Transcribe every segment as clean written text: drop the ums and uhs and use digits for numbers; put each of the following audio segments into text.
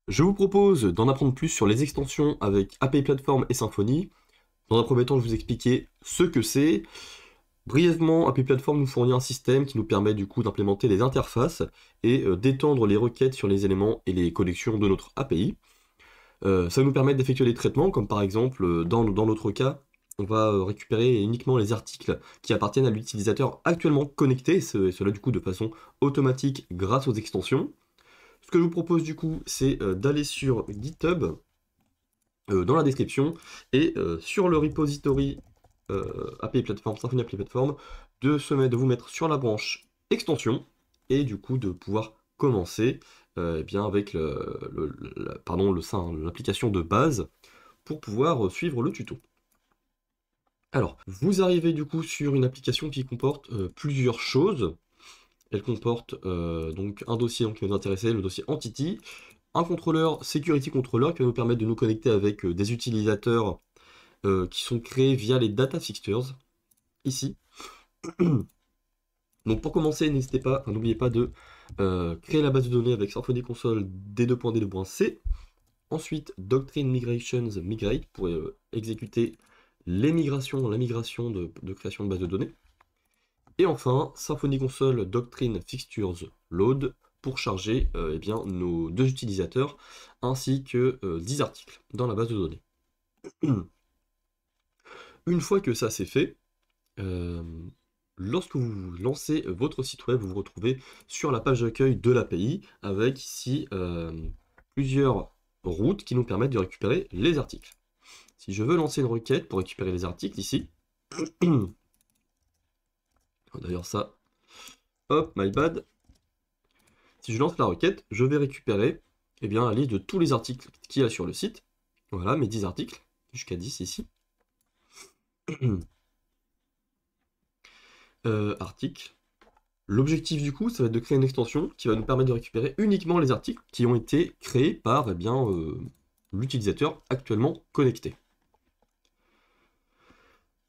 Je vous propose d'en apprendre plus sur les extensions avec API Platform et Symfony. Dans un premier temps, je vais vous expliquer ce que c'est. Brièvement, API Platform nous fournit un système qui nous permet du coup d'implémenter les interfaces et d'étendre les requêtes sur les éléments et les collections de notre API. Ça va nous permettre d'effectuer des traitements, comme par exemple, dans notre cas, on va récupérer uniquement les articles qui appartiennent à l'utilisateur actuellement connecté, cela du coup de façon automatique grâce aux extensions. Ce que je vous propose du coup, c'est d'aller sur GitHub, dans la description, et sur le repository API Platform, Symfony API Platform, de vous mettre sur la branche extension, et du coup de pouvoir commencer eh bien avec l'application de base pour pouvoir suivre le tuto. Alors, vous arrivez du coup sur une application qui comporte plusieurs choses. Elle comporte donc un dossier qui va nous intéresser, le dossier Entity, un contrôleur Security Controller qui va nous permettre de nous connecter avec des utilisateurs qui sont créés via les data fixtures, ici. Donc pour commencer, n'oubliez pas de créer la base de données avec Symfony Console D2.D2.C. Ensuite, Doctrine Migrations Migrate pour exécuter la migration de création de base de données. Et enfin, Symfony Console Doctrine Fixtures Load pour charger eh bien, nos deux utilisateurs ainsi que 10 articles dans la base de données. Une fois que ça c'est fait, lorsque vous lancez votre site web, vous vous retrouvez sur la page d'accueil de l'API avec ici plusieurs routes qui nous permettent de récupérer les articles. Si je veux lancer une requête pour récupérer les articles ici, d'ailleurs ça, hop, my bad. Si je lance la requête, je vais récupérer eh bien, la liste de tous les articles qu'il y a sur le site. Voilà, mes 10 articles, jusqu'à 10 ici. Article. L'objectif du coup, ça va être de créer une extension qui va nous permettre de récupérer uniquement les articles qui ont été créés par eh bien, l'utilisateur actuellement connecté.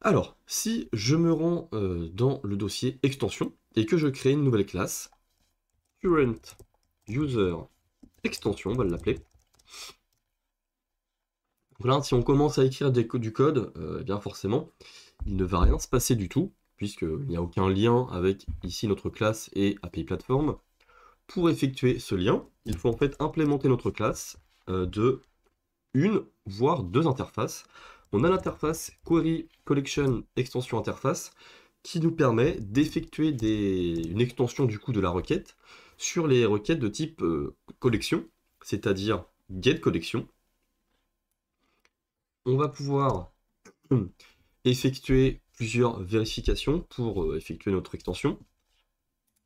Alors, si je me rends dans le dossier extension et que je crée une nouvelle classe, current user extension, on va l'appeler. Donc là, si on commence à écrire du code, eh bien forcément, il ne va rien se passer du tout, puisqu'il n'y a aucun lien avec ici notre classe et API Platform. Pour effectuer ce lien, il faut en fait implémenter notre classe de une, voire deux interfaces. On a l'interface Query Collection Extension Interface qui nous permet d'effectuer une extension du coup de la requête sur les requêtes de type collection, c'est-à-dire get collection. On va pouvoir effectuer plusieurs vérifications pour effectuer notre extension.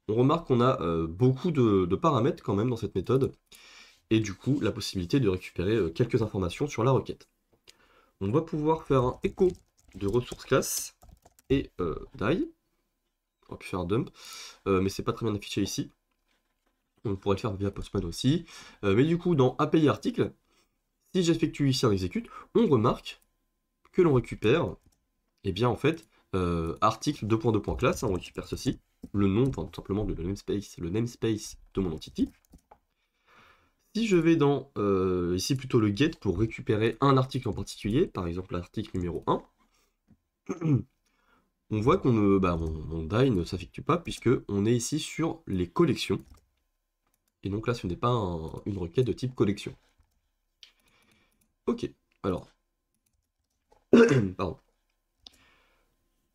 On remarque qu'on a beaucoup de paramètres quand même dans cette méthode, et du coup la possibilité de récupérer quelques informations sur la requête. On va pouvoir faire un echo de ressources classe et die. On va pu faire un dump, mais c'est pas très bien affiché ici. On pourrait le faire via Postman aussi. Mais du coup, dans API article, si j'effectue ici un execute, on remarque que l'on récupère, eh bien en fait, article 2.2.class, on récupère ceci, le nom, enfin tout simplement le namespace de mon entity. Si je vais dans, ici plutôt le get pour récupérer un article en particulier, par exemple l'article numéro 1, on voit qu'on mon die ne s'effectue pas puisque on est ici sur les collections. Et donc là, ce n'est pas une requête de type collection. Ok, alors, pardon.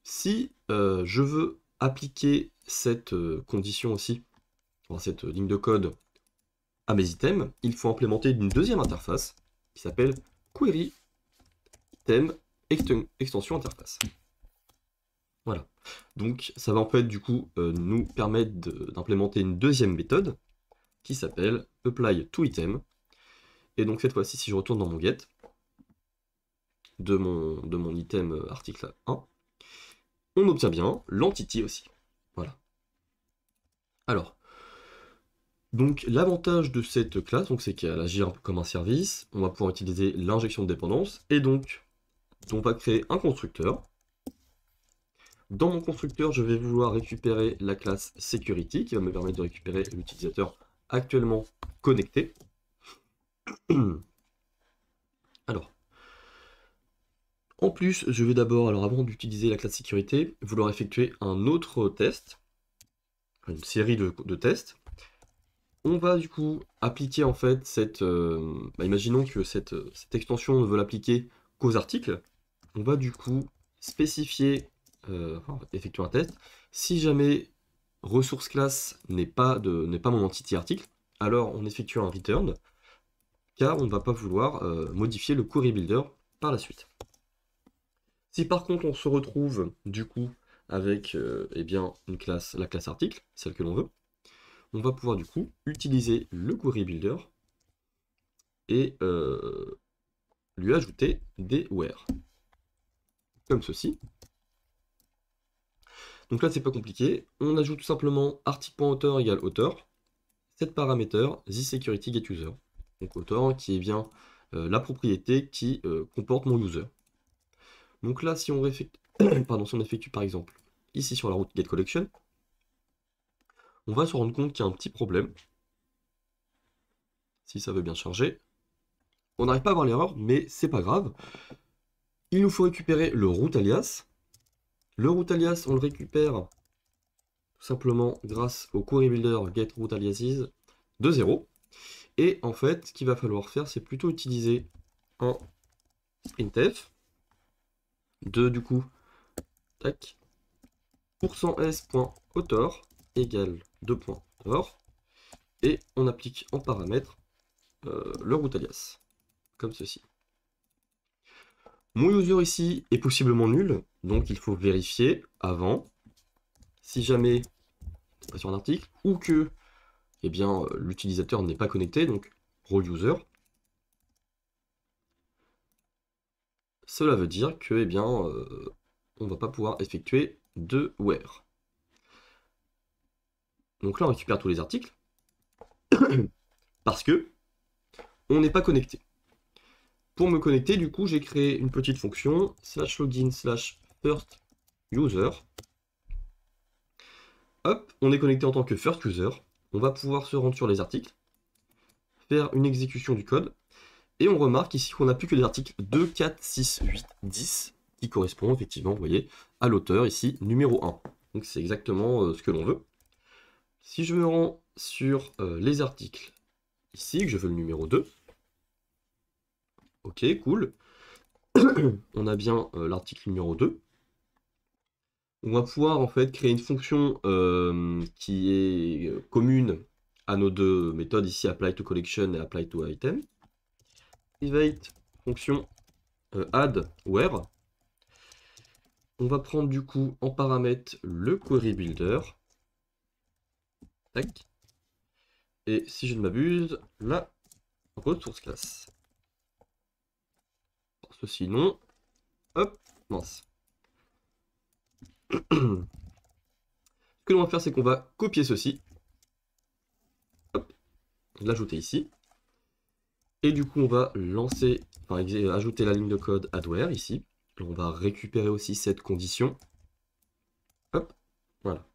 Si je veux appliquer cette condition aussi, enfin, cette ligne de code à mes items, il faut implémenter une deuxième interface qui s'appelle Query Item Extension Interface. Voilà. Donc ça va en fait du coup nous permettre d'implémenter une deuxième méthode qui s'appelle apply to item. Et donc cette fois-ci, si je retourne dans mon get de mon item article 1, on obtient bien l'entity aussi. Voilà. Alors, donc l'avantage de cette classe, c'est qu'elle agit un peu comme un service. On va pouvoir utiliser l'injection de dépendance et donc on va créer un constructeur. Dans mon constructeur, je vais vouloir récupérer la classe security qui va me permettre de récupérer l'utilisateur actuellement connecté. Alors, en plus, je vais d'abord, alors avant d'utiliser la classe sécurité, vouloir effectuer un autre test, une série de tests. On va du coup appliquer en fait cette... imaginons que cette extension ne veut l'appliquer qu'aux articles. On va du coup spécifier, enfin, effectuer un test. Si jamais ressource class n'est pas mon entity article, alors on effectue un return, car on ne va pas vouloir modifier le query builder par la suite. Si par contre on se retrouve du coup avec eh bien, la classe article, celle que l'on veut, on va pouvoir du coup utiliser le query builder et lui ajouter des where, comme ceci. Donc là c'est pas compliqué, on ajoute tout simplement article.author égale author, set paramètre TheSecurityGetUser. Donc author qui est bien la propriété qui comporte mon user. Donc là si on effectue, si on effectue par exemple ici sur la route getCollection, on va se rendre compte qu'il y a un petit problème. Si ça veut bien charger. On n'arrive pas à voir l'erreur, mais c'est pas grave. Il nous faut récupérer le root alias. Le root alias, on le récupère tout simplement grâce au query builder getRootAliases de 0. Et en fait, ce qu'il va falloir faire, c'est plutôt utiliser un printf de du coup, tac, %s.author égale 2.author et on applique en paramètre le root alias, comme ceci. Mon user ici est possiblement nul, donc il faut vérifier avant, si jamais c'est pas sur un article, ou que eh bien, l'utilisateur n'est pas connecté, donc role user. Cela veut dire que eh bien, on ne va pas pouvoir effectuer de where. Donc là, on récupère tous les articles, parce que on n'est pas connecté. Pour me connecter, du coup, j'ai créé une petite fonction /login/first user. Hop, on est connecté en tant que first user. On va pouvoir se rendre sur les articles, faire une exécution du code, et on remarque ici qu'on n'a plus que des articles 2, 4, 6, 8, 10, qui correspondent effectivement, vous voyez, à l'auteur ici, numéro 1. Donc c'est exactement ce que l'on veut. Si je me rends sur les articles, ici, que je veux le numéro 2, ok, cool. On a bien l'article numéro 2. On va pouvoir en fait créer une fonction qui est commune à nos deux méthodes ici, apply2collection et apply2item. Private fonction add where. On va prendre du coup en paramètre le query builder. Tac. Et si je ne m'abuse, la ressource class. Parce que sinon, hop, mince. Ce que l'on va faire, c'est qu'on va copier ceci. Hop, l'ajouter ici. Et du coup, on va lancer, enfin, ajouter la ligne de code addWhere ici. On va récupérer aussi cette condition. Hop, voilà.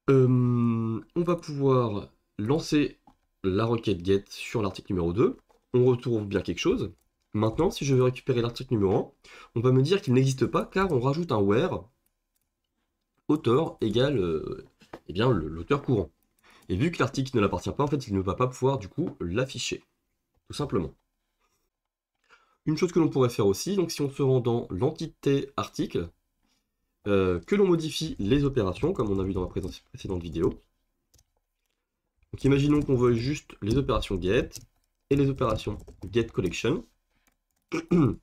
On va pouvoir lancer la requête get sur l'article numéro 2. On retrouve bien quelque chose. Maintenant, si je veux récupérer l'article numéro 1, on va me dire qu'il n'existe pas car on rajoute un where auteur égale eh bien, l'auteur courant. Et vu que l'article ne l'appartient pas, en fait, il ne va pas pouvoir du coup l'afficher. Tout simplement. Une chose que l'on pourrait faire aussi, donc si on se rend dans l'entité article, que l'on modifie les opérations, comme on a vu dans la précédente vidéo. Donc imaginons qu'on veuille juste les opérations get et les opérations getCollection. On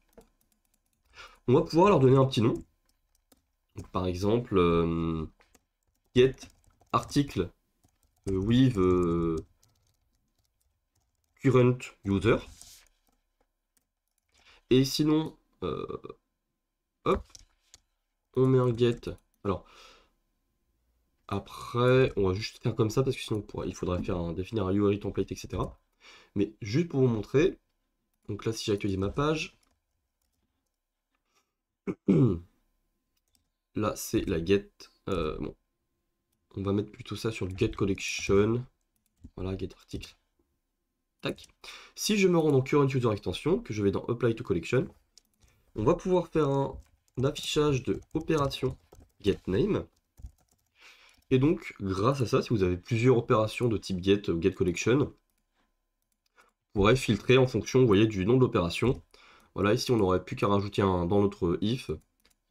va pouvoir leur donner un petit nom. Donc, par exemple, get article with current user. Et sinon, hop, on met un get. Alors, après, on va juste faire comme ça parce que sinon il faudrait définir un URI template, etc. Mais juste pour vous montrer, donc là si j'actualise ma page, là c'est la get. Bon, on va mettre plutôt ça sur le get collection. Voilà, get article. Tac. Si je me rends dans Current User Extension, que je vais dans Apply to Collection, on va pouvoir faire un affichage de opération getName. Et donc, grâce à ça, si vous avez plusieurs opérations de type get ou getCollection, vous pourrez filtrer en fonction, vous voyez, du nom de l'opération. Voilà, ici on n'aurait plus qu'à rajouter dans notre if,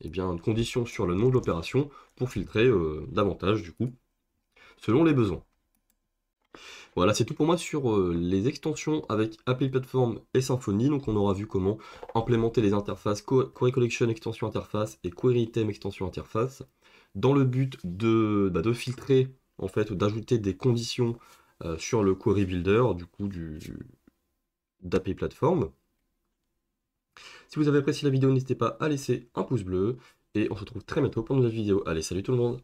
eh bien, une condition sur le nom de l'opération pour filtrer davantage, du coup, selon les besoins. Voilà, c'est tout pour moi sur les extensions avec API Platform et Symfony. Donc on aura vu comment implémenter les interfaces Query Collection extension interface et Query Item extension interface dans le but de filtrer, en fait, d'ajouter des conditions sur le Query Builder, du coup, d'API Platform. Si vous avez apprécié la vidéo, n'hésitez pas à laisser un pouce bleu et on se retrouve très bientôt pour une nouvelle vidéo. Allez, salut tout le monde!